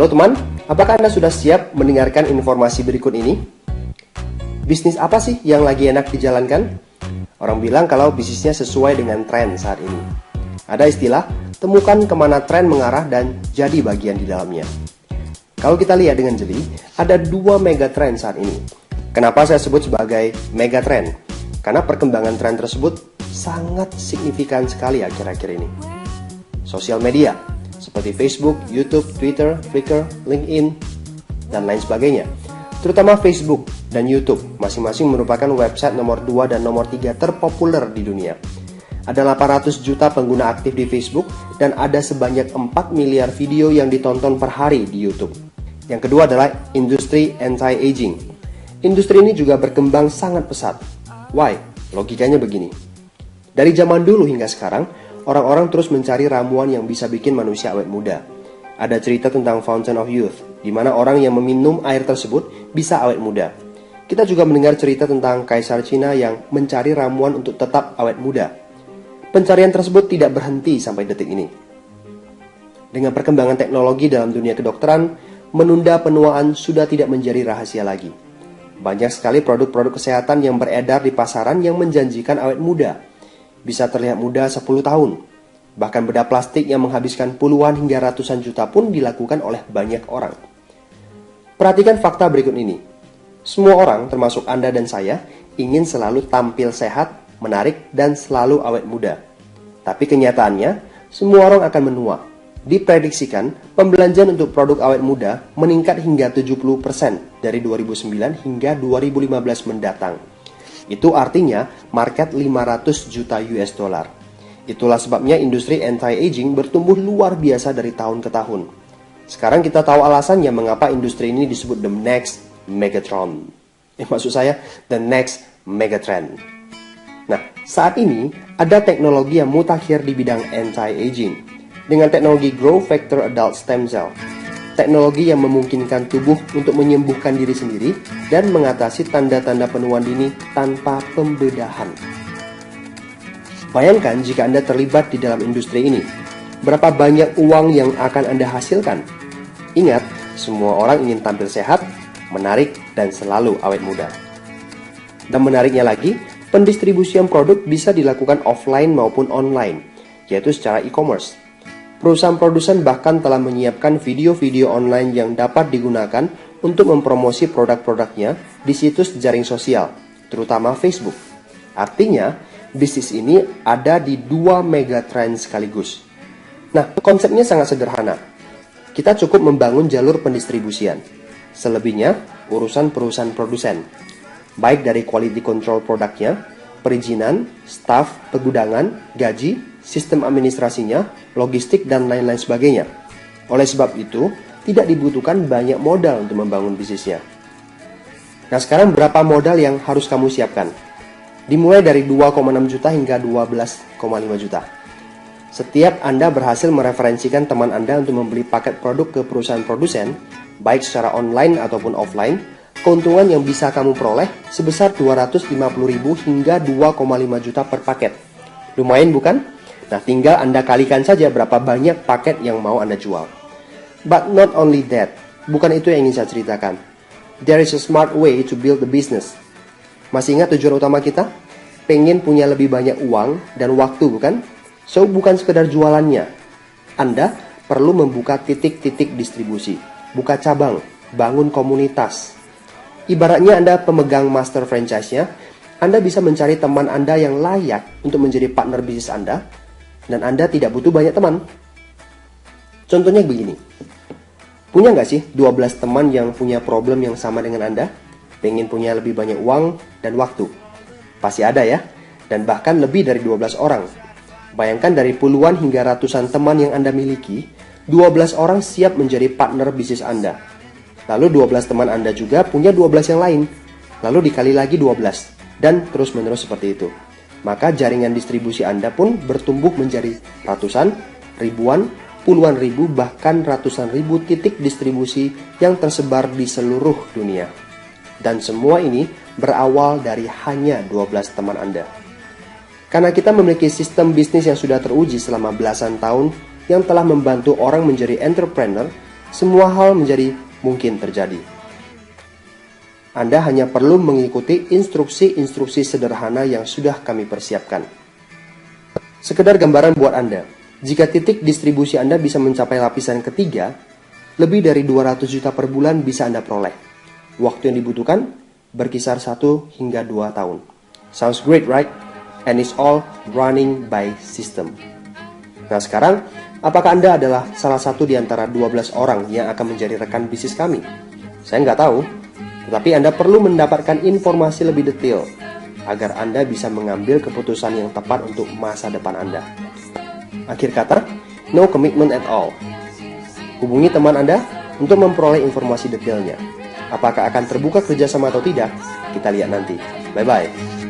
Halo teman, apakah Anda sudah siap mendengarkan informasi berikut ini? Bisnis apa sih yang lagi enak dijalankan? Orang bilang kalau bisnisnya sesuai dengan tren saat ini. Ada istilah, temukan kemana tren mengarah dan jadi bagian di dalamnya. Kalau kita lihat dengan jeli, ada dua mega trend saat ini. Kenapa saya sebut sebagai mega trend? Karena perkembangan tren tersebut sangat signifikan sekali akhir-akhir ini. Sosial media, seperti Facebook, YouTube, Twitter, Flickr, LinkedIn, dan lain sebagainya. Terutama Facebook dan YouTube, masing-masing merupakan website nomor 2 dan nomor 3 terpopuler di dunia. Ada 800 juta pengguna aktif di Facebook, dan ada sebanyak 4 miliar video yang ditonton per hari di YouTube. Yang kedua adalah industri anti-aging. Industri ini juga berkembang sangat pesat. Why? Logikanya begini. Dari zaman dulu hingga sekarang, orang-orang terus mencari ramuan yang bisa bikin manusia awet muda. Ada cerita tentang Fountain of Youth, di mana orang yang meminum air tersebut bisa awet muda. Kita juga mendengar cerita tentang Kaisar Cina yang mencari ramuan untuk tetap awet muda. Pencarian tersebut tidak berhenti sampai detik ini. Dengan perkembangan teknologi dalam dunia kedokteran, menunda penuaan sudah tidak menjadi rahasia lagi. Banyak sekali produk-produk kesehatan yang beredar di pasaran yang menjanjikan awet muda. Bisa terlihat muda 10 tahun. Bahkan bedah plastik yang menghabiskan puluhan hingga ratusan juta pun dilakukan oleh banyak orang. Perhatikan fakta berikut ini. Semua orang, termasuk Anda dan saya, ingin selalu tampil sehat, menarik, dan selalu awet muda. Tapi kenyataannya, semua orang akan menua. Diprediksikan, pembelanjaan untuk produk awet muda meningkat hingga 70% dari 2009 hingga 2015 mendatang. Itu artinya market 500 juta US dollar. Itulah sebabnya industri anti-aging bertumbuh luar biasa dari tahun ke tahun. Sekarang kita tahu alasannya mengapa industri ini disebut the next megatron. Maksud saya, the next megatrend. Nah, saat ini ada teknologi yang mutakhir di bidang anti-aging dengan teknologi growth factor adult stem cell. Teknologi yang memungkinkan tubuh untuk menyembuhkan diri sendiri dan mengatasi tanda-tanda penuaan dini tanpa pembedahan. Bayangkan jika Anda terlibat di dalam industri ini, berapa banyak uang yang akan Anda hasilkan? Ingat, semua orang ingin tampil sehat, menarik, dan selalu awet muda. Dan menariknya lagi, pendistribusian produk bisa dilakukan offline maupun online, yaitu secara e-commerce. Perusahaan produsen bahkan telah menyiapkan video-video online yang dapat digunakan untuk mempromosi produk-produknya di situs jaring sosial, terutama Facebook. Artinya, bisnis ini ada di dua megatrend sekaligus. Nah, konsepnya sangat sederhana. Kita cukup membangun jalur pendistribusian. Selebihnya, urusan perusahaan produsen. Baik dari quality control produknya, perizinan, staf, pergudangan, gaji, sistem administrasinya, logistik, dan lain-lain sebagainya. Oleh sebab itu, tidak dibutuhkan banyak modal untuk membangun bisnisnya. Nah, sekarang berapa modal yang harus kamu siapkan? Dimulai dari 2,6 juta hingga 12,5 juta. Setiap Anda berhasil mereferensikan teman Anda untuk membeli paket produk ke perusahaan produsen, baik secara online ataupun offline, keuntungan yang bisa kamu peroleh sebesar 250.000 hingga 2,5 juta per paket. Lumayan bukan? Nah, tinggal Anda kalikan saja berapa banyak paket yang mau Anda jual. But not only that, bukan itu yang ingin saya ceritakan. There is a smart way to build the business. Masih ingat tujuan utama kita? Pengen punya lebih banyak uang dan waktu, bukan? So, bukan sekedar jualannya. Anda perlu membuka titik-titik distribusi, buka cabang, bangun komunitas. Ibaratnya Anda pemegang master franchise-nya, Anda bisa mencari teman Anda yang layak untuk menjadi partner bisnis Anda, dan Anda tidak butuh banyak teman. Contohnya begini. Punya nggak sih 12 teman yang punya problem yang sama dengan Anda? Pengen punya lebih banyak uang dan waktu? Pasti ada ya. Dan bahkan lebih dari 12 orang. Bayangkan dari puluhan hingga ratusan teman yang Anda miliki, 12 orang siap menjadi partner bisnis Anda. Lalu 12 teman Anda juga punya 12 yang lain. Lalu dikali lagi 12. Dan terus-menerus seperti itu. Maka jaringan distribusi Anda pun bertumbuh menjadi ratusan, ribuan, puluhan ribu, bahkan ratusan ribu titik distribusi yang tersebar di seluruh dunia. Dan semua ini berawal dari hanya 12 teman Anda. Karena kita memiliki sistem bisnis yang sudah teruji selama belasan tahun yang telah membantu orang menjadi entrepreneur, semua hal menjadi mungkin terjadi. Anda hanya perlu mengikuti instruksi-instruksi sederhana yang sudah kami persiapkan. Sekedar gambaran buat Anda, jika titik distribusi Anda bisa mencapai lapisan ketiga, lebih dari 200 juta per bulan bisa Anda peroleh. Waktu yang dibutuhkan berkisar 1 hingga 2 tahun. Sounds great, right? And it's all running by system. Nah sekarang, apakah Anda adalah salah satu di antara 12 orang yang akan menjadi rekan bisnis kami? Saya nggak tahu, tetapi Anda perlu mendapatkan informasi lebih detail agar Anda bisa mengambil keputusan yang tepat untuk masa depan Anda. Akhir kata, no commitment at all. Hubungi teman Anda untuk memperoleh informasi detailnya. Apakah akan terbuka kerjasama atau tidak? Kita lihat nanti. Bye-bye.